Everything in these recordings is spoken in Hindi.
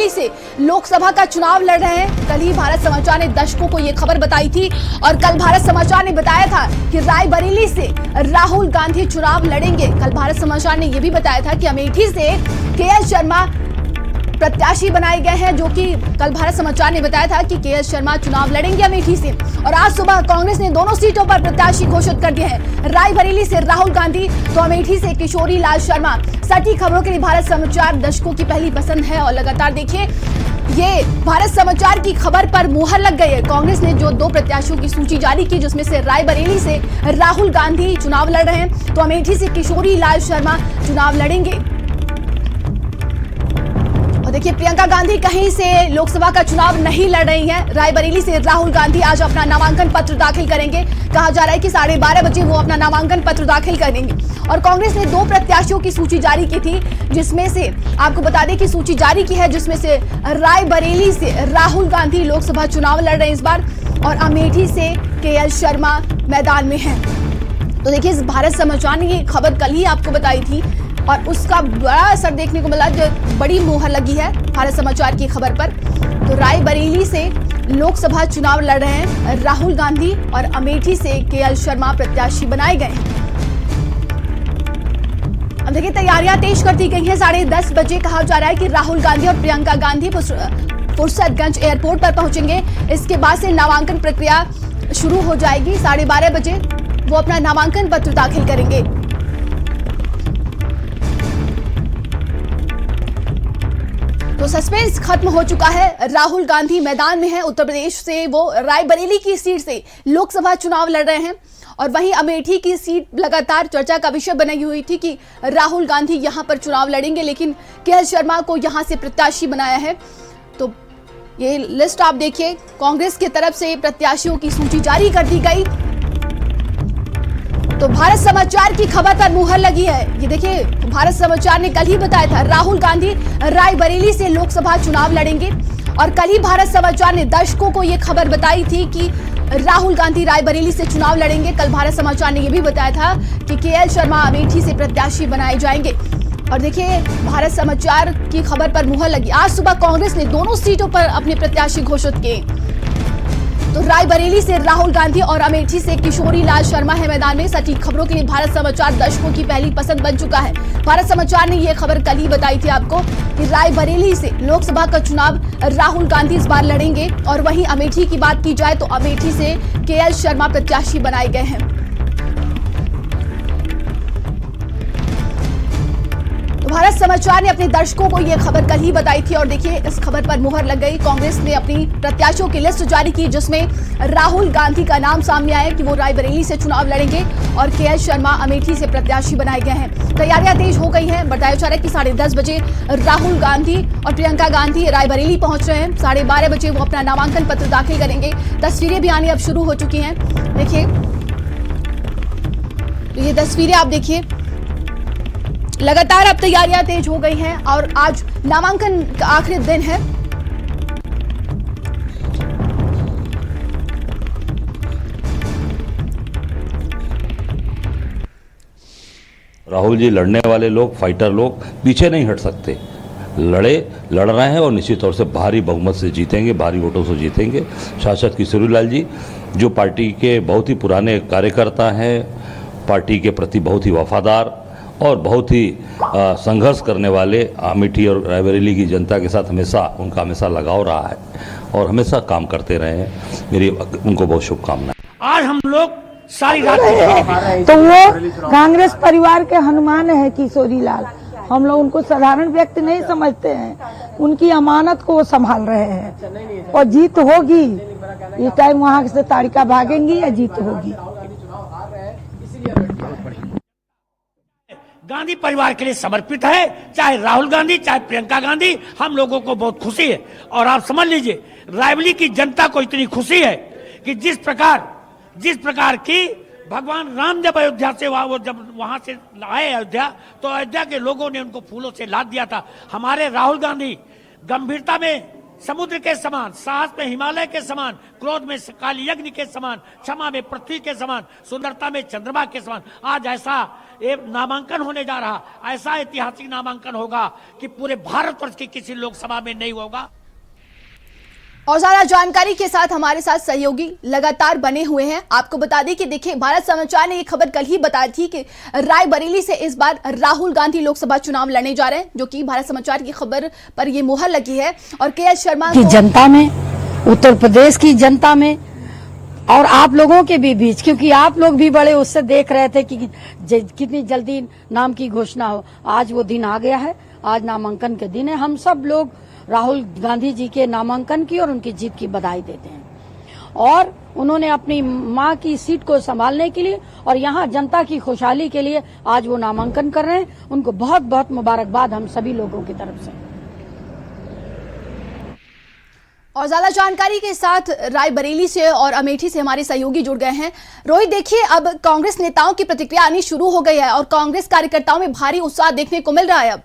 रायबरेली से लोकसभा का चुनाव लड़ रहे हैं। कल ही भारत समाचार ने दर्शकों को ये खबर बताई थी और कल भारत समाचार ने बताया था कि रायबरेली से राहुल गांधी चुनाव लड़ेंगे। कल भारत समाचार ने यह भी बताया था कि अमेठी से केएल शर्मा प्रत्याशी बनाए गए हैं, जो कि कल भारत समाचार ने बताया था कि केएल शर्मा चुनाव लड़ेंगे अमेठी से। और आज सुबह कांग्रेस ने दोनों सीटों पर प्रत्याशी घोषित कर दिए हैं, रायबरेली से राहुल गांधी तो अमेठी से किशोरी लाल शर्मा। सटीक खबरों के लिए भारत समाचार दर्शकों की पहली पसंद है और लगातार देखिए, ये भारत समाचार की खबर पर मुहर लग गई है। कांग्रेस ने जो 2 प्रत्याशियों की सूची जारी की, जिसमें से रायबरेली से राहुल गांधी चुनाव लड़ रहे हैं तो अमेठी से किशोरी लाल शर्मा चुनाव लड़ेंगे। देखिए, प्रियंका गांधी कहीं से लोकसभा का चुनाव नहीं लड़ रही हैं। रायबरेली से राहुल गांधी आज अपना नामांकन पत्र दाखिल करेंगे। कहा जा रहा है कि 12:30 बजे वो अपना नामांकन पत्र दाखिल करेंगे। और कांग्रेस ने 2 प्रत्याशियों की सूची जारी की थी, जिसमें से आपको बता दें कि सूची जारी की है, जिसमें से रायबरेली से राहुल गांधी लोकसभा चुनाव लड़ रहे हैं इस बार और अमेठी से केएल शर्मा मैदान में हैं। तो देखिए, इस भारत समाचार ने ये खबर कल ही आपको बताई थी और उसका बड़ा असर देखने को मिला, जो बड़ी मुहर लगी है भारत समाचार की खबर पर। तो रायबरेली से लोकसभा चुनाव लड़ रहे हैं राहुल गांधी और अमेठी से केएल शर्मा प्रत्याशी बनाए गए हैं। अब देखिए, तैयारियां तेज कर दी गई हैं। 10:30 बजे कहा जा रहा है कि राहुल गांधी और प्रियंका गांधी फुरसतगंज एयरपोर्ट पर पहुंचेंगे। इसके बाद से नामांकन प्रक्रिया शुरू हो जाएगी। 12:30 बजे वो अपना नामांकन पत्र दाखिल करेंगे। तो सस्पेंस खत्म हो चुका है। राहुल गांधी मैदान में है। उत्तर प्रदेश से वो रायबरेली की सीट से लोकसभा चुनाव लड़ रहे हैं और वहीं अमेठी की सीट लगातार चर्चा का विषय बनी हुई थी कि राहुल गांधी यहां पर चुनाव लड़ेंगे, लेकिन केएल शर्मा को यहां से प्रत्याशी बनाया है। तो ये लिस्ट आप देखिए, कांग्रेस की तरफ से प्रत्याशियों की सूची जारी कर दी गई। तो भारत समाचार की खबर पर मुहर लगी है। ये देखिए, भारत समाचार ने कल ही बताया था राहुल गांधी रायबरेली से लोकसभा चुनाव लड़ेंगे और कल ही भारत समाचार ने दर्शकों को ये खबर बताई थी कि राहुल गांधी रायबरेली से चुनाव लड़ेंगे। कल भारत समाचार ने यह भी बताया था कि केएल शर्मा अमेठी से प्रत्याशी बनाए जाएंगे। और देखिए, भारत समाचार की खबर पर मुहर लगी। आज सुबह कांग्रेस ने दोनों सीटों पर अपने प्रत्याशी घोषित किए। तो रायबरेली से राहुल गांधी और अमेठी से किशोरी लाल शर्मा है मैदान में। सटीक खबरों के लिए भारत समाचार दर्शकों की पहली पसंद बन चुका है। भारत समाचार ने यह खबर कल ही बताई थी आपको कि रायबरेली से लोकसभा का चुनाव राहुल गांधी इस बार लड़ेंगे और वहीं अमेठी की बात की जाए तो अमेठी से केएल शर्मा प्रत्याशी बनाए गए हैं। भारत समाचार ने अपने दर्शकों को यह खबर कल ही बताई थी और देखिए, इस खबर पर मुहर लग गई। कांग्रेस ने अपनी प्रत्याशियों की लिस्ट जारी की, जिसमें राहुल गांधी का नाम सामने आया कि वो रायबरेली से चुनाव लड़ेंगे और केएल शर्मा अमेठी से प्रत्याशी बनाए गए हैं। तैयारियां तेज हो गई हैं। बताया जा रहा है कि 10:30 बजे राहुल गांधी और प्रियंका गांधी रायबरेली पहुंच रहे हैं। 12:30 बजे वो अपना नामांकन पत्र दाखिल करेंगे। तस्वीरें भी आनी अब शुरू हो चुकी हैं। देखिए, तो ये तस्वीरें आप देखिए, लगातार अब तैयारियां तेज हो गई हैं और आज नामांकन का आखिरी दिन है। राहुल जी लड़ने वाले लोग, फाइटर लोग पीछे नहीं हट सकते। लड़ रहे हैं और निश्चित तौर से भारी बहुमत से जीतेंगे, भारी वोटों से जीतेंगे। सांसद किशोरी लाल जी जो पार्टी के बहुत ही पुराने कार्यकर्ता हैं, पार्टी के प्रति बहुत ही वफादार और बहुत ही संघर्ष करने वाले, अमेठी और रायबरेली की जनता के साथ उनका हमेशा लगाव रहा है और हमेशा काम करते रहे हैं। मेरी उनको बहुत शुभकामनाएं। आज हम लोग सारी रात तो वो कांग्रेस परिवार के हनुमान है किशोरी लाल। हम लोग उनको साधारण व्यक्ति नहीं समझते हैं, उनकी अमानत को वो संभाल रहे हैं और जीत होगी। इस टाइम वहाँ से तारिका भागेंगी या जीत होगी। गांधी परिवार के लिए समर्पित है, चाहे राहुल गांधी चाहे प्रियंका गांधी। हम लोगों को बहुत खुशी है और आप समझ लीजिए, रायबरेली की जनता को इतनी खुशी है कि जिस प्रकार की भगवान राम जब अयोध्या से वो जब वहां से आए अयोध्या, तो अयोध्या के लोगों ने उनको फूलों से लाद दिया था। हमारे राहुल गांधी गंभीरता में समुद्र के समान, साहस में हिमालय के समान, क्रोध में काली यज्ञ के समान, क्षमा में पृथ्वी के समान, सुंदरता में चंद्रमा के समान। आज ऐसा एक नामांकन होने जा रहा, ऐसा ऐतिहासिक नामांकन होगा कि पूरे भारतवर्ष की किसी लोकसभा में नहीं होगा। और ज्यादा जानकारी के साथ हमारे साथ सहयोगी लगातार बने हुए हैं। आपको बता दें कि देखिए, भारत समाचार ने ये खबर कल ही बताई थी कि रायबरेली से इस बार राहुल गांधी लोकसभा चुनाव लड़ने जा रहे हैं, जो कि भारत समाचार की खबर पर ये मुहर लगी है। और के.एल. शर्मा की जनता में, उत्तर प्रदेश की जनता में और आप लोगों के भी बीच, क्योंकि आप लोग भी बड़े उससे देख रहे थे कि कितनी जल्दी नाम की घोषणा हो। आज वो दिन आ गया है, आज नामांकन के दिन है। हम सब लोग राहुल गांधी जी के नामांकन की और उनकी जीत की बधाई देते हैं। और उन्होंने अपनी मां की सीट को संभालने के लिए और यहां जनता की खुशहाली के लिए आज वो नामांकन कर रहे हैं। उनको बहुत बहुत मुबारकबाद हम सभी लोगों की तरफ से। और ज्यादा जानकारी के साथ रायबरेली से और अमेठी से हमारे सहयोगी जुड़ गए हैं। रोहित, देखिए, अब कांग्रेस नेताओं की प्रतिक्रिया आनी शुरू हो गई है और कांग्रेस कार्यकर्ताओं में भारी उत्साह देखने को मिल रहा है अब,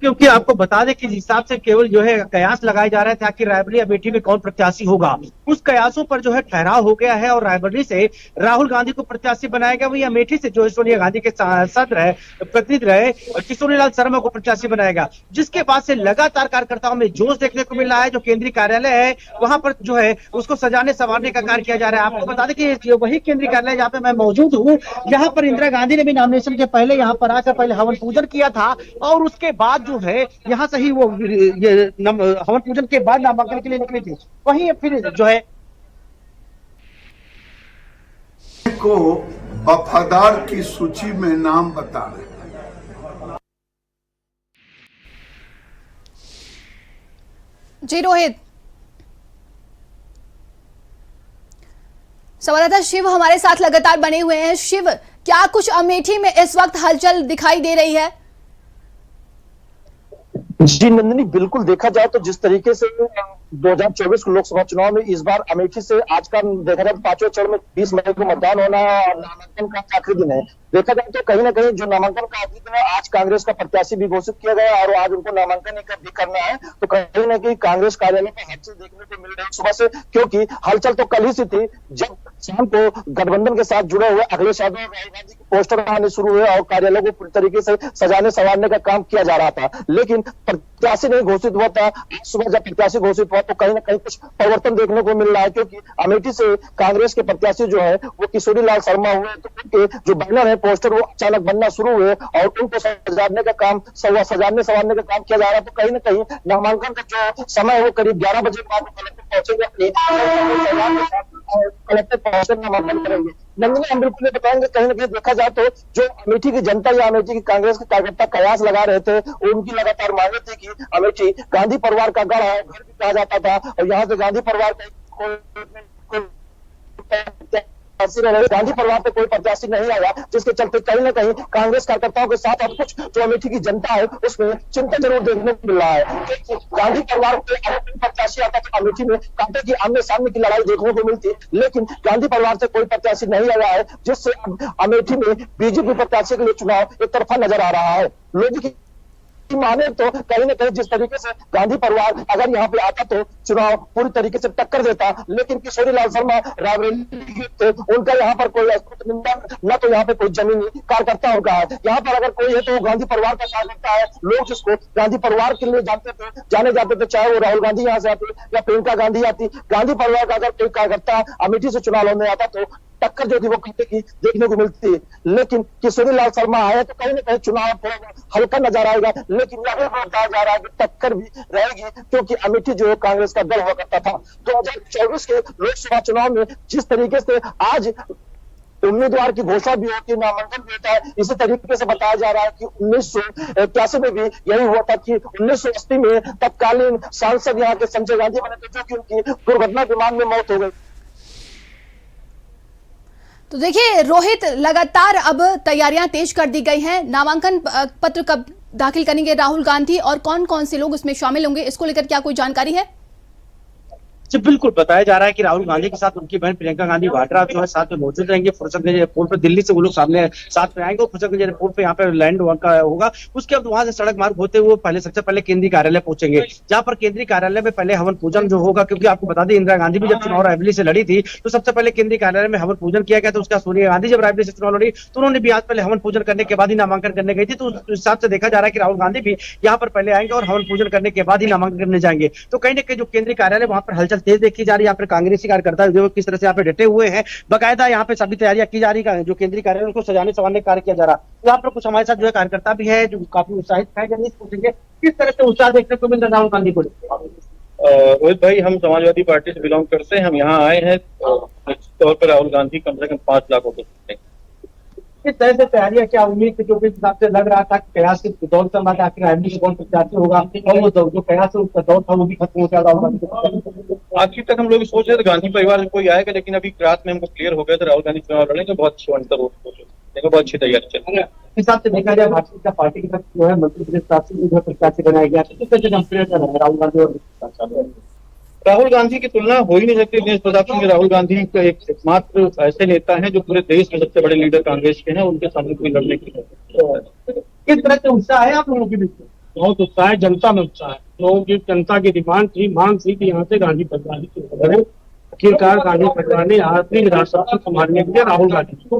क्योंकि आपको बता दें कि जिस हिसाब से केवल जो है कयास लगाए जा रहे थे आखिर रायबरेली अमेठी में कौन प्रत्याशी होगा, उस कयासों पर जो है ठहराव हो गया है और रायबरेली से राहुल गांधी को प्रत्याशी बनाया गया। वही अमेठी से जो है सोनिया गांधी के सांसद रहे, प्रतिनिधि रहे, किशोरीलाल शर्मा को प्रत्याशी बनाया गया, जिसके बाद से लगातार कार्यकर्ताओं में जोश देखने को मिल रहा है। जो केंद्रीय कार्यालय है वहां पर जो है उसको सजाने संवारने का कार्य किया जा रहा है। आपको बता दें कि वही केंद्रीय कार्यालय जहाँ पे मैं मौजूद हूँ, यहाँ पर इंदिरा गांधी ने भी नॉमिनेशन के पहले यहाँ पर आकर पहले हवन पूजन किया था और उसके बाद जो है यहाँ से ही वो ये हवन पूजन के बाद नामांकन के लिए निकली थी। वहीं फिर जो है को वफादार की सूची में नाम बता रहे हैं। जी रोहित, संवाददाता शिव हमारे साथ लगातार बने हुए हैं। शिव, क्या कुछ अमेठी में इस वक्त हलचल दिखाई दे रही है? जी नंदिनी, बिल्कुल देखा जाए तो जिस तरीके से 2024 लोकसभा चुनाव में इस बार अमेठी से आज का देखा जाए 5वें चरण में 20 मई को मतदान होना है और नामांकन का आखिरी दिन है। देखा जाए तो कहीं ना कहीं जो नामांकन का आखिरी दिन है, आज कांग्रेस का प्रत्याशी भी घोषित किया गया और आज उनको नामांकन भी करना है। तो कहीं ना कहीं कांग्रेस कार्यालय में हलचल देखने को मिल रही है सुबह से, क्योंकि हलचल तो कल ही से थी जब शाम को गठबंधन के साथ जुड़े हुए अखिलेश यादव और राहुल गांधी के पोस्टर आने शुरू हुए और कार्यालय को पूरी तरीके से सजाने संवारने का काम किया जा रहा था, लेकिन प्रत्याशी नहीं घोषित हुआ था। आज सुबह जब प्रत्याशी घोषित हुआ तो कहीं ना कहीं कुछ परिवर्तन देखने को मिल रहा है, क्योंकि अमेठी से कांग्रेस के प्रत्याशी जो है वो किशोरीलाल शर्मा हुए, तो उनके जो बैनर है, पोस्टर, वो अचानक बनना शुरू हुए और उनको सजाने का काम सजाने संवारने का काम किया जा रहा है। तो कहीं ना कहीं नामांकन का जो समय है वो करीब 11 बजे बाद कलेक्टर पहुंचेंगे और कलेक्टर पहुंचकर नामांकन करेंगे। नंदिनी, हम बिल्कुल बताएंगे, कहीं ना कहीं देखा जाए तो जो अमेठी की जनता या अमेठी की कांग्रेस के कार्यकर्ता कयास लगा रहे थे, उनकी लगातार मांगे थी कि अमेठी गांधी परिवार का गढ़ है, घर भी कहा जाता था और यहाँ से गांधी परिवार का गांधी परिवार पे कोई प्रत्याशी नहीं आया, जिसके चलते कहीं ना कहीं कांग्रेस कार्यकर्ताओं के साथ अब कुछ जो अमेठी की जनता है उसमें चिंता जरूर देखने को मिल रहा है। गांधी परिवार पे अगर कोई प्रत्याशी आता तो अमेठी में कांटे की आमने सामने की लड़ाई देखने को मिलती, लेकिन गांधी परिवार से कोई प्रत्याशी नहीं आया है, जिससे अमेठी में बीजेपी प्रत्याशी के लिए चुनाव एक तरफा नजर आ रहा है। लोगों की माने तो कहीं ना कहीं जिस तरीके से गांधी परिवार अगर यहाँ पे आता तो चुनाव पूरी तरीके से टक्कर देता, लेकिन किशोरीलाल शर्मा रायबरेली थे, उनका यहाँ पर कोई न तो यहाँ पे कोई जमीनी कार्यकर्ता होगा है, यहाँ पर अगर कोई है तो गांधी परिवार का कार्यकर्ता है। लोग जिसको गांधी परिवार के लिए जाने जाते थे, चाहे वो राहुल गांधी यहाँ से आती या प्रियंका गांधी आती, गांधी परिवार का अगर कोई कार्यकर्ता अमेठी से चुनाव लड़ने आता तो टक्कर जो थी वो कांटे की देखने को मिलती है। लेकिन किशोरीलाल शर्मा आए तो कहीं ना कहीं चुनाव थोड़ा हल्का नजर आएगा, लेकिन यह बताया जा रहा है कि टक्कर भी रहेगी, क्योंकि अमेठी जो है कांग्रेस का गढ़ हुआ करता था। 2024 के लोकसभा चुनाव में जिस तरीके से आज उम्मीदवार की घोषणा भी होती है, नामांकन भी होता है, इसी तरीके से बताया जा रहा है कि 1981 में भी यही हुआ था कि 1980 में तत्कालीन सांसद यहाँ के संजय गांधी बने थे, जो कि उनकी दुर्घटना विमान में मौत हो गई। तो देखिए रोहित, लगातार अब तैयारियां तेज कर दी गई हैं। नामांकन पत्र कब दाखिल करेंगे राहुल गांधी और कौन कौन से लोग उसमें शामिल होंगे, इसको लेकर क्या कोई जानकारी है? जी बिल्कुल, बताया जा रहा है कि राहुल गांधी के साथ उनकी बहन प्रियंका गांधी वाड्रा जो है साथ में मौजूद रहेंगे। फुर्सतगंज एयरपोर्ट पर दिल्ली से वो लोग सामने साथ में आएंगे और फुर्सतगंज एयरपोर्ट पे यहाँ पे लैंड होगा। उसके बाद वहां से सड़क मार्ग होते हुए सबसे पहले केंद्रीय कार्यालय पहुंचेंगे, जहां पर केंद्रीय कार्यालय में पहले हवन पूजन जो होगा, क्योंकि आपको बता दें इंदिरा गांधी भी जब चुनाव रायबरेली से लड़ी थी तो सबसे पहले केंद्रीय कार्यालय में हवन पूजन किया गया था। उसका सोनिया गांधी जब रायबरेली से चुनाव लड़ी तो उन्होंने भी आज पहले हवन पूजन करने के बाद ही नामांकन करने गई थी। तो उस हिसाब से देखा जा रहा है कि राहुल गांधी भी यहाँ पर पहले आएंगे और हवन पूजन करने के बाद ही नामांकन करने जाएंगे। तो कहीं ना कहीं जो केंद्रीय कार्यालय वहां पर हलचल तेज देखी जा रही है। कांग्रेसी कार्यकर्ता जो किस तरह से यहाँ पे डटे हुए हैं, बकायदा यहाँ पे सभी तैयारियां की जा रही है। जो केंद्रीय कार्यालय उनको सजाने संवारने का कार्य किया जा रहा है। यहाँ पर कुछ हमारे साथ जो है कार्यकर्ता भी है जो काफी उत्साहित है। पूछेंगे किस तरह से उत्साह देखने को मिल रहा है राहुल गांधी को। रोहित भाई, हम समाजवादी पार्टी से बिलोंग करते हैं। हम यहाँ आए हैं निश्चित तौर पर राहुल गांधी कम से कम 5 लाख वोटों से। किस तरह से तैयारियां, क्या उम्मीद थी, जो भी हिसाब से लग रहा था कि कयास की दौड़ चल रहा था, आखिर रायबरेली से कौन प्रत्याशी होगा और वो जो कयास है उसका दौर था वो भी खत्म हो गया। आखिर तक हम लोग सोच रहे थे गांधी परिवार से कोई आएगा, लेकिन अभी रात में हमको क्लियर हो गया था राहुल गांधी चुनाव लड़ेंगे। बहुत अच्छी अंतर बहुत अच्छी तैयारी चल रही है। हिसाब से देखा जाए भारतीय जनता पार्टी की तरफ जो है मंत्री प्रत्याशी बनाया गया, किस तरह से कंपेयर कर रहे हैं राहुल गांधी और राहुल गांधी की तुलना हो ही नहीं सकती दिनेश प्रताप सिंह। राहुल गांधी का एकमात्र ऐसे नेता हैं जो पूरे देश में सबसे बड़े लीडर कांग्रेस के हैं। उनके सामने कोई लड़ने की किस तरह से उत्साह है आप लोगों के बीच? बहुत उत्साह है, जनता में उत्साह है। लोगों की जनता की मांग थी कि यहाँ से गांधी परिवार आखिरकार गांधी परिवार ने अपनी राष्ट्रपति संभालने के लिए राहुल गांधी को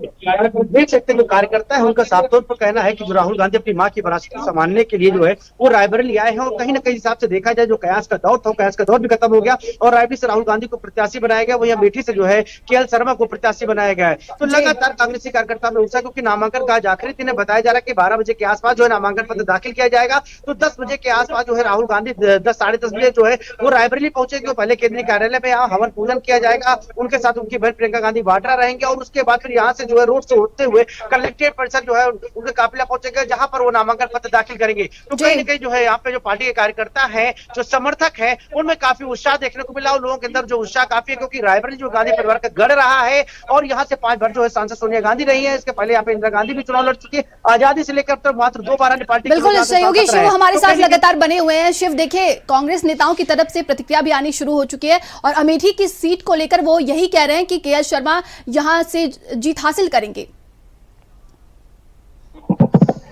देख सकते हैं। जो कार्यकर्ता है उनका साफ तौर पर कहना है कि जो राहुल गांधी अपनी मां की विरासत को संभालने के लिए जो है वो रायबरेली आए हैं। और कहीं ना कहीं हिसाब से देखा जाए जो कयास का दौर था, कयास का दौर भी खत्म हो गया और रायबरेली से राहुल गांधी को प्रत्याशी बनाया गया। वहीं अमेठी से जो है केएल शर्मा को प्रत्याशी बनाया गया है। तो लगातार कांग्रेसी कार्यकर्ता में उत्साह, क्योंकि नामांकन का आज आखिरी दिन है। बताया जा रहा है कि 12 बजे के आसपास जो है नामांकन पत्र दाखिल किया जाएगा। तो 10 बजे के आसपास जो है राहुल गांधी 10 साढ़े 10 बजे जो है वो रायबरेली पहुंचेंगे। पहले केंद्रीय कार्यालय में यहाँ हवन पूजन किया जाएगा, उनके साथ उनकी बहन प्रियंका गांधी वाड्रा रहेंगे और उसके बाद फिर यहाँ से जो है रोड से होते हुए कलेक्ट्रेट परिसर जो है उनका काफिला पहुंचेगा, जहां पर वो नामांकन पत्र दाखिल करेंगे। तो कहीं न कहीं जो है यहाँ पे जो पार्टी के कार्यकर्ता है, जो समर्थक है, उनमें काफी उत्साह देखने को मिला और लोगों के अंदर जो उत्साह काफी है, क्योंकि रायबरेली जो गांधी परिवार का गढ़ रहा है और यहाँ से 5 बार जो है सांसद सोनिया गांधी रही है। इसके पहले यहाँ पे इंदिरा गांधी भी चुनाव लड़ चुकी है। आजादी से लेकर तो मात्र 2 बार पार्टी। बिल्कुल सहयोगी शिव हमारे साथ लगातार बने हुए हैं। शिव, देखिए कांग्रेस नेताओं की तरफ से प्रतिक्रिया भी आनी शुरू हो चुकी है और अमेठी की सीट को लेकर वो यही कह रहे हैं कि केएल शर्मा यहां से जीत हासिल करेंगे।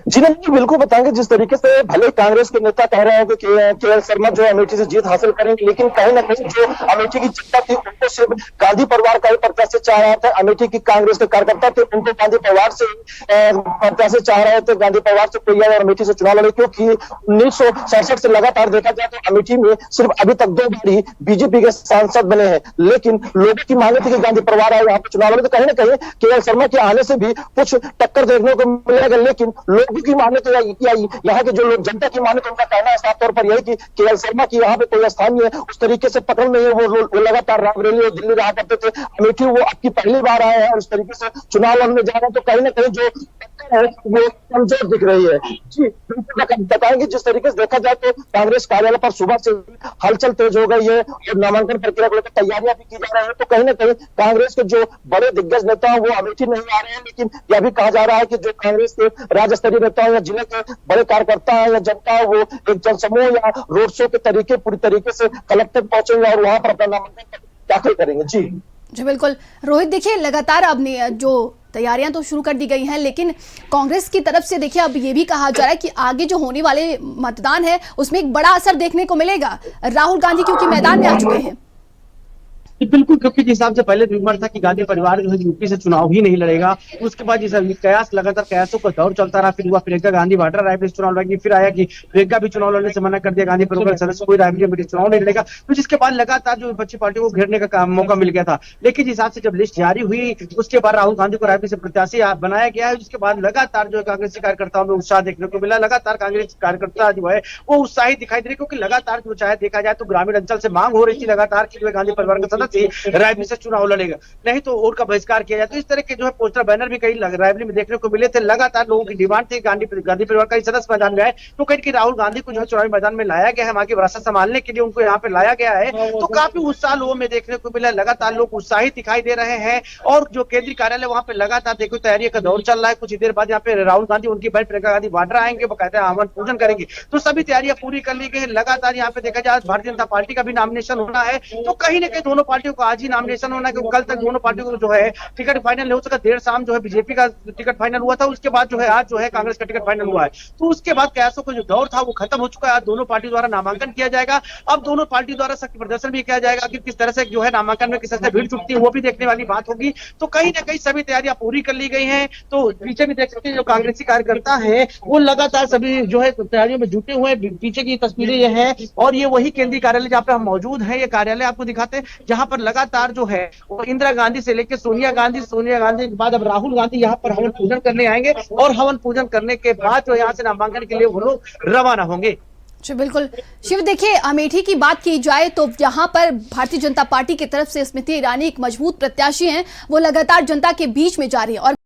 जी नहीं, बिल्कुल बताएंगे। जिस तरीके से भले कांग्रेस के नेता कह रहे हैं कि केएल शर्मा जो अमेठी से जीत हासिल करेंगे, लेकिन कहीं ना कहीं जो अमेठी की जनता थी उनको सिर्फ गांधी परिवार का ही प्रत्याशी चाह रहा था। अमेठी की कांग्रेस के कार्यकर्ता थे, उनको गांधी परिवार से प्रत्याशी चाह रहे थे। गांधी परिवार से कोई आए और अमेठी से चुनाव लड़े, क्योंकि 1967 से लगातार देखा जाए तो अमेठी में सिर्फ अभी तक 2 बार ही बीजेपी के सांसद बने हैं। लेकिन लोगों की मांग थी कि गांधी परिवार आए यहाँ पर चुनाव लड़े, तो कहीं ना कहीं केएल शर्मा के आने से भी कुछ टक्कर देखने को मिलेगा। लेकिन लोग की माने तो यहाँ के जो लोग जनता की माने तो उनका कहना है साफ तौर पर यही कि केएल शर्मा की यहाँ पे कोई स्थान नहीं है, उस तरीके से पकड़ नहीं है। वो लगातार रायबरेली और दिल्ली रहा करते थे। अमेठी वो आपकी पहली बार आए हैं और इस तरीके से चुनाव लड़ने जा रहे हैं, तो कहीं ना कहीं जो है वो कमजोर दिख रही है। जी बताएंगे, जिस तरीके से देखा जाए तो कांग्रेस कार्यालय पर सुबह से हलचल तेज हो गई है और नामांकन प्रक्रिया को लेकर तैयारियां भी की जा रही है। तो कहीं ना कहीं कांग्रेस के जो बड़े दिग्गज नेता हैं वो अमेठी नहीं आ रहे हैं, लेकिन यह भी कहा जा रहा है कि जो कांग्रेस के राज्य स्तरीय नेता या जिले के बड़े कार्यकर्ता है या जनता है वो एक जनसमूह या रोड शो के तरीके पूरी तरीके से कलेक्टेड पहुंचेंगे और वहां पर अपना नामांकन दाखिल करेंगे। जी बिल्कुल रोहित, देखिए लगातार अब जो तैयारियां तो शुरू कर दी गई हैं, लेकिन कांग्रेस की तरफ से देखिए अब ये भी कहा जा रहा है कि आगे जो होने वाले मतदान है उसमें एक बड़ा असर देखने को मिलेगा। राहुल गांधी क्योंकि मैदान में आ चुके हैं। बिल्कुल, क्योंकि जिस हिसाब से पहले रिमर था कि गांधी परिवार जो है यूपी से चुनाव ही नहीं लड़ेगा, उसके बाद जिस कयास लगातार कयासों का दौर चलता रहा। फिर हुआ प्रियंका गांधी वाड्रा रायबरेली चुनाव लड़ेगी, फिर आया कि प्रियंका भी चुनाव लड़ने से मना कर दिया, गांधी परिवार सदस्य कोई रायबरेली चुनाव नहीं लड़ेगा। तो जिसके बाद लगातार जो विपक्षी पार्टी को घेरने का मौका मिल गया था। लेकिन जिस हिसाब से जब लिस्ट जारी हुई उसके बाद राहुल गांधी को रायबरेली से प्रत्याशी बनाया गया है, जिसके बाद लगातार जो कांग्रेसी कार्यकर्ताओं में उत्साह देखने को मिला। लगातार कांग्रेस कार्यकर्ता जो है वो उत्साहित दिखाई दे रहे, क्योंकि लगातार जो चाहे देखा जाए तो ग्रामीण अंचल से मांग हो रही थी लगातार की जो गांधी परिवार के सदस्य रायबरेली से चुनाव लड़ेगा, नहीं तो वोट का बहिष्कार किया जाए। तो इस तरह के जो है पोस्टर बैनर भी कई रायबरेली में देखने को मिले थे। लगातार लोगों की डिमांड थी, गांधी परिवार का सदस्य मैदान में आए तो कहीं कि राहुल गांधी को जो है चुनावी मैदान में लाया गया है, वहां की विरासत संभालने के लिए उनको यहाँ पे लाया गया है। तो काफी उत्साह लोगों में देखने को मिला, लगातार लोग उत्साहित दिखाई दे रहे हैं। और जो केंद्रीय कार्यालय वहां पे लगातार देखो तैयारी का दौर चल रहा है। कुछ देर बाद यहाँ पे राहुल गांधी, उनकी बहन प्रियंका गांधी वाड्रा आएंगे, बकायदा हवन पूजन करेंगे। तो सभी तैयारियां पूरी कर ली गई है। लगातार यहाँ पे देखा जाए भारतीय जनता पार्टी का भी नॉमिनेशन होना है, तो कहीं ना कहीं दोनों पार्टियों को आज ही नॉमिनेशन होना है, क्योंकि कल तक दोनों पार्टियों को जो है टिकट फाइनल हो सका। देर शाम जो है बीजेपी का टिकट फाइनल हुआ था, उसके बाद जो है आज जो है कांग्रेस का टिकट फाइनल हुआ है। तो उसके बाद कयासों का जो दौर था वो खत्म हो चुका है। आज दोनों पार्टी द्वारा नामांकन किया जाएगा। अब दोनों पार्टी द्वारा शक्ति प्रदर्शन भी किया जाएगा कि किस तरह से जो है नामांकन में किस तरह से भीड़ जुटती है, वो भी देखने वाली बात होगी। तो कहीं ना कहीं सभी तैयारियां पूरी कर ली गई हैं। तो पीछे भी देख सकते हैं जो कांग्रेसी कार्यकर्ता है वो लगातार सभी जो है तैयारियों में जुटे हुए हैं। पीछे की तस्वीरें ये हैं और ये वही केंद्रीय कार्यालय जहाँ पे हम मौजूद हैं। ये कार्यालय आपको दिखाते हैं जहां पर लगातार जो है वो इंदिरा गांधी से लेकर सोनिया गांधी के बाद अब राहुल गांधी यहाँ पर हवन पूजन करने आएंगे और हवन पूजन करने के बाद जो यहाँ से नामांकन के लिए वो लोग रवाना होंगे। जी बिल्कुल शिव, देखिए अमेठी की बात की जाए तो यहाँ पर भारतीय जनता पार्टी की तरफ से स्मृति ईरानी एक मजबूत प्रत्याशी हैं, वो लगातार जनता के बीच में जा रही है और